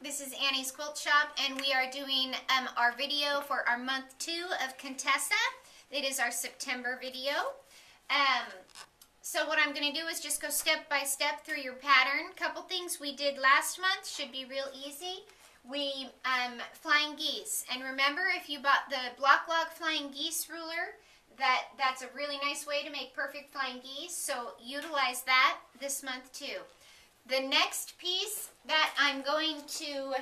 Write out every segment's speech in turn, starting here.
This is Annie's Quilt Shop, and we are doing our video for our month 2 of Contessa. It is our September video. So what I'm going to do is just go step by step through your pattern. Couple things we did last month should be real easy. We flying geese, and remember, if you bought the Block Log flying geese ruler, that's a really nice way to make perfect flying geese. So utilize that this month too. The next piece that I'm going to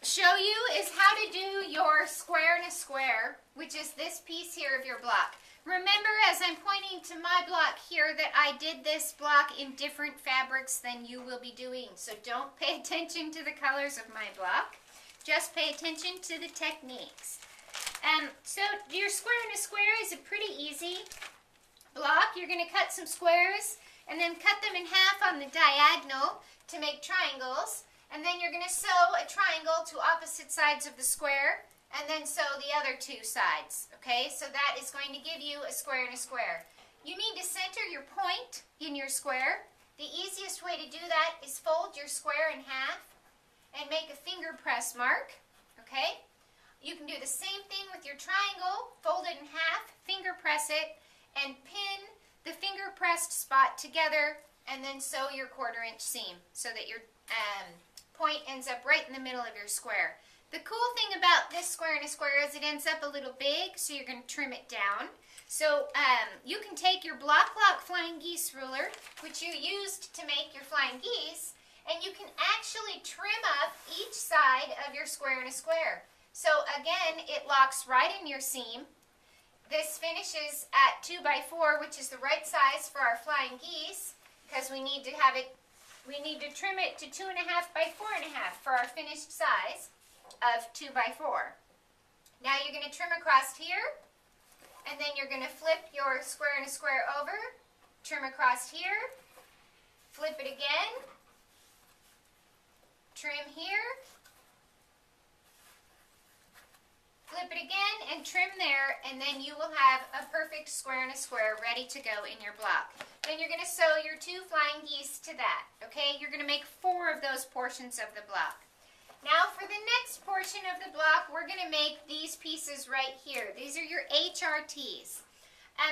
show you is how to do your square in a square, which is this piece here of your block. Remember, as I'm pointing to my block here, that I did this block in different fabrics than you will be doing. So don't pay attention to the colors of my block. Just pay attention to the techniques. So your square in a square is a pretty easy block. You're going to cut some squares and then cut them in half on the diagonal to make triangles. And then you're going to sew a triangle to opposite sides of the square, and then sew the other two sides. Okay, so that is going to give you a square in a square. You need to center your point in your square. The easiest way to do that is fold your square in half and make a finger press mark. Okay, you can do the same thing with your triangle. Fold it in half, finger press it, and pin the finger pressed spot together, and then sew your 1/4 inch seam so that your point ends up right in the middle of your square. The cool thing about this square in a square is it ends up a little big, so you're going to trim it down. So you can take your Block Log flying geese ruler, which you used to make your flying geese, and you can actually trim up each side of your square in a square. So again, it locks right in your seam. This finishes at 2 by 4, which is the right size for our flying geese, because we need to trim it to 2.5 by 4.5 for our finished size of 2 by 4. Now you're going to trim across here, and then you're going to flip your square in a square over, trim across here, flip it again, trim here, flip it again, and trim there, and then you will have a perfect square in a square ready to go in your block. Then you're going to sew your 2 flying geese to that, okay? You're going to make 4 of those portions of the block. Now for the next portion of the block, we're going to make these pieces right here. These are your HRTs.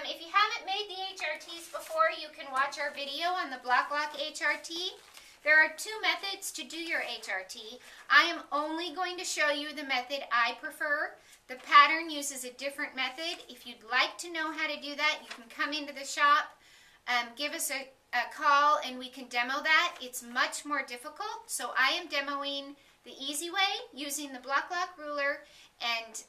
If you haven't made the HRTs before, you can watch our video on the Block Log HRT. There are 2 methods to do your HRT. I am only going to show you the method I prefer. The pattern uses a different method. If you'd like to know how to do that, you can come into the shop, give us a call, and we can demo that. It's much more difficult, so I am demoing the easy way using the Block Log ruler, and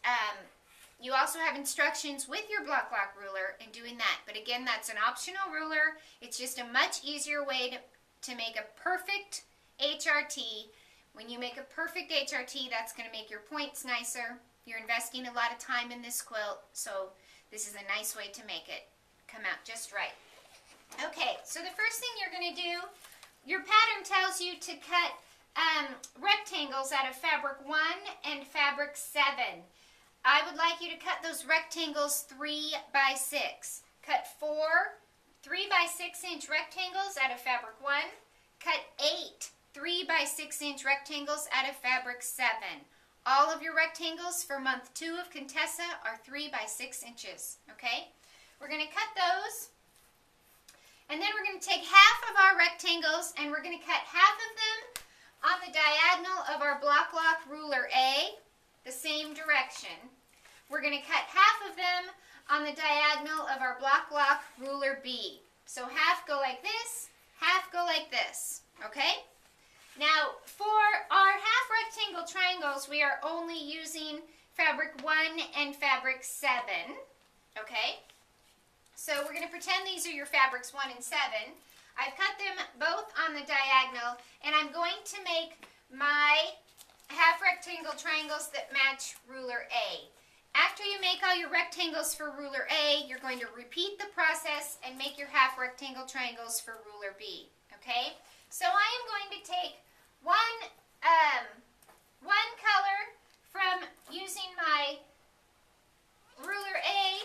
you also have instructions with your Block Log ruler in doing that. But again, that's an optional ruler. It's just a much easier way to make a perfect HRT. When you make a perfect HRT, that's going to make your points nicer. You're investing a lot of time in this quilt, so this is a nice way to make it come out just right. Okay, so the first thing you're going to do, your pattern tells you to cut rectangles out of fabric 1 and fabric 7. I would like you to cut those rectangles 3 by 6. Cut 4 3 by 6 inch rectangles out of fabric 1. Cut 8 3 by 6 inch rectangles out of fabric 7. All of your rectangles for month 2 of Contessa are 3 by 6 inches. Okay? We're going to cut those, and then we're going to take half of our rectangles, and we're going to cut half of them on the diagonal of our Block Log ruler A, the same direction. We're going to cut half of them on the diagonal of our Block Log ruler B. So half go like this, half go like this. Okay? Now, for our half rectangle triangles, we are only using fabric 1 and fabric 7. Okay? So we're going to pretend these are your fabrics 1 and 7. I've cut them both on the diagonal, and I'm going to make my half rectangle triangles that match ruler A. After you make all your rectangles for ruler A, you're going to repeat the process and make your half rectangle triangles for ruler B. Okay? So I am going to take one color from using my ruler A,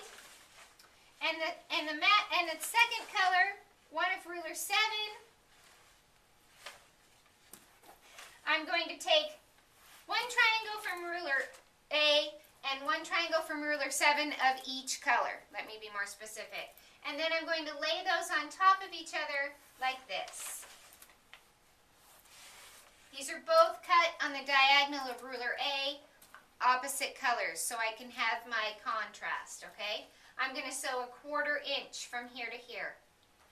and the second color, one of ruler 7, I'm going to take one triangle from ruler A and one triangle from ruler 7 of each color. Let me be more specific. And then I'm going to lay those on top of each other like this. These are both cut on the diagonal of ruler A, opposite colors, so I can have my contrast, okay? I'm going to sew a 1/4 inch from here to here,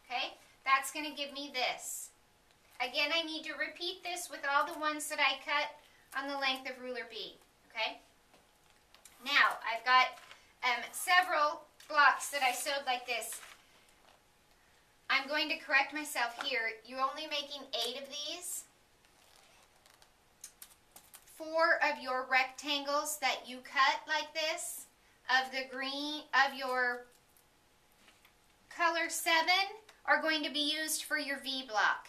okay? That's going to give me this. Again, I need to repeat this with all the ones that I cut on the length of ruler B, okay? Now, I've got several blocks that I sewed like this. I'm going to correct myself here. You're only making 8 of these. 4 of your rectangles that you cut like this, of the green, of your color 7, are going to be used for your V block.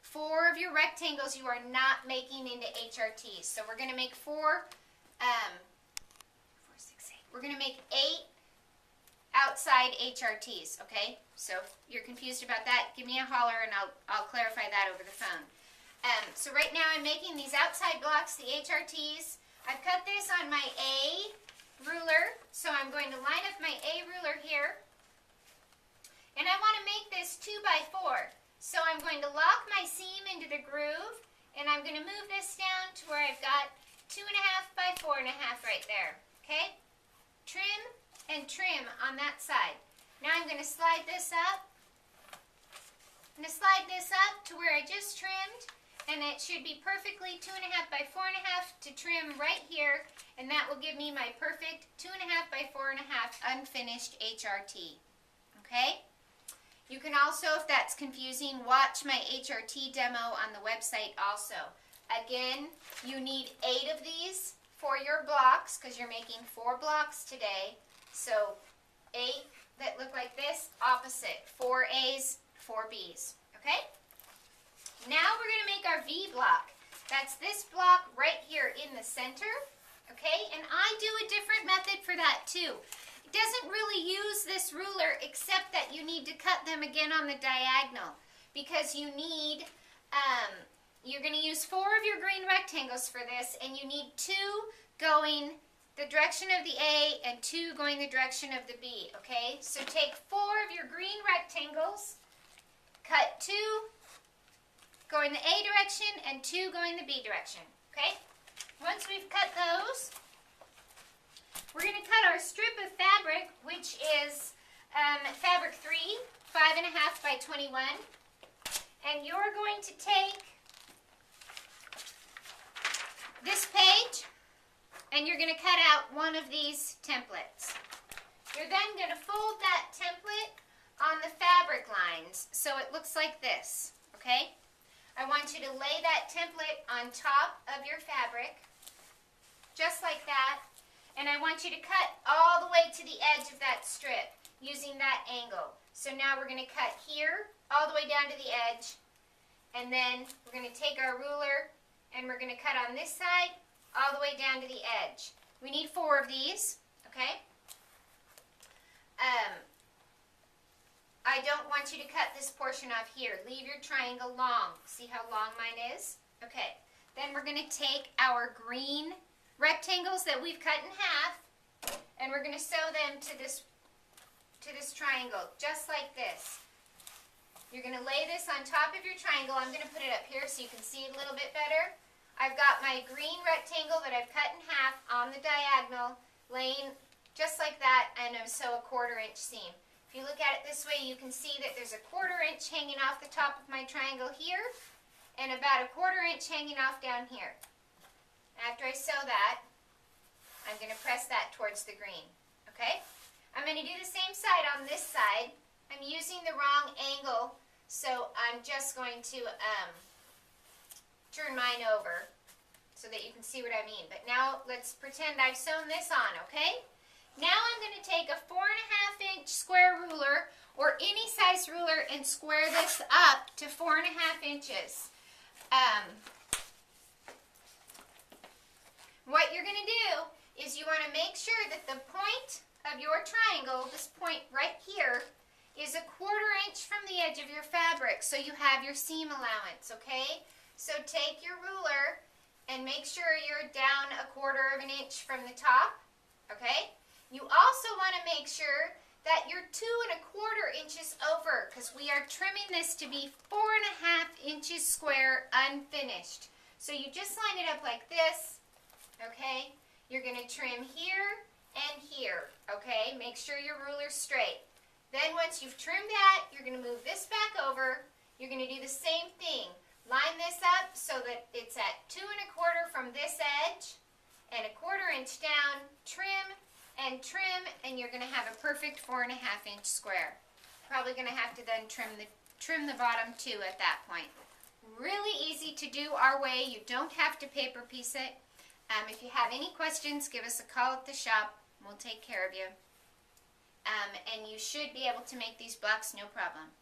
4 of your rectangles you are not making into HRTs. So we're going to make 4, 6, 8. We're going to make 8 outside HRTs, okay? So if you're confused about that, give me a holler and I'll clarify that over the phone. So right now I'm making these outside blocks, the HRTs. I've cut this on my A ruler, so I'm going to line up my A ruler here. And I want to make this 2 by 4. So I'm going to lock my seam into the groove, and I'm going to move this down to where I've got 2.5 by 4.5 right there, okay? Trim and trim on that side. Now I'm going to slide this up. I'm going to slide this up to where I just trimmed, and it should be perfectly 2.5 by 4.5 to trim right here, and that will give me my perfect 2.5 by 4.5 unfinished HRT, okay? You can also, if that's confusing, watch my HRT demo on the website also. Again, you need 8 of these for your blocks because you're making 4 blocks today. So 8 that look like this, opposite. 4 A's, 4 B's. Okay? Now we're going to make our V block. That's this block right here in the center. Okay? And I do a different method for that too. It doesn't really use this ruler except that you need to cut them again on the diagonal because you need, you're going to use 4 of your green rectangles for this, and you need 2 going the direction of the A and 2 going the direction of the B, okay? So take 4 of your green rectangles, cut 2 going the A direction and 2 going the B direction, okay? Once we've cut those, we're going to cut our strip of fabric, which is fabric 3, 5.5 by 21. And you're going to take this page, and you're going to cut out one of these templates. You're then going to fold that template on the fabric lines, so it looks like this, okay? I want you to lay that template on top of your fabric, just like that. And I want you to cut all the way to the edge of that strip using that angle. So now we're going to cut here all the way down to the edge. And then we're going to take our ruler and we're going to cut on this side all the way down to the edge. We need 4 of these, okay? I don't want you to cut this portion off here. Leave your triangle long. See how long mine is? Okay. Then we're going to take our green rectangles that we've cut in half, and we're going to sew them to this triangle, just like this. You're going to lay this on top of your triangle. I'm going to put it up here so you can see it a little bit better. I've got my green rectangle that I've cut in half on the diagonal, laying just like that, and I'm sew a 1/4 inch seam. If you look at it this way, you can see that there's a 1/4 inch hanging off the top of my triangle here, and about a 1/4 inch hanging off down here. After I sew that, I'm going to press that towards the green, okay? I'm going to do the same side on this side. I'm using the wrong angle, so I'm just going to turn mine over so that you can see what I mean. But now let's pretend I've sewn this on, okay? Now I'm going to take a 4.5 inch square ruler, or any size ruler, and square this up to 4.5 inches. What you're going to do is you want to make sure that the point of your triangle, this point right here, is a 1/4 inch from the edge of your fabric, so you have your seam allowance, okay? So take your ruler and make sure you're down 1/4 inch from the top, okay? You also want to make sure that you're 2 1/4 inches over, because we are trimming this to be 4 1/2 inches square unfinished. So you just line it up like this, okay? You're going to trim here and here, okay? Make sure your ruler's straight. Then once you've trimmed that, you're going to move this back over. You're going to do the same thing. Line this up so that it's at 2 1/4 from this edge and 1/4 inch down. Trim and trim, and you're going to have a perfect 4 1/2 inch square. Probably going to have to then trim the bottom too at that point. Really easy to do our way. You don't have to paper piece it. If you have any questions, give us a call at the shop. We'll take care of you. And you should be able to make these blocks no problem.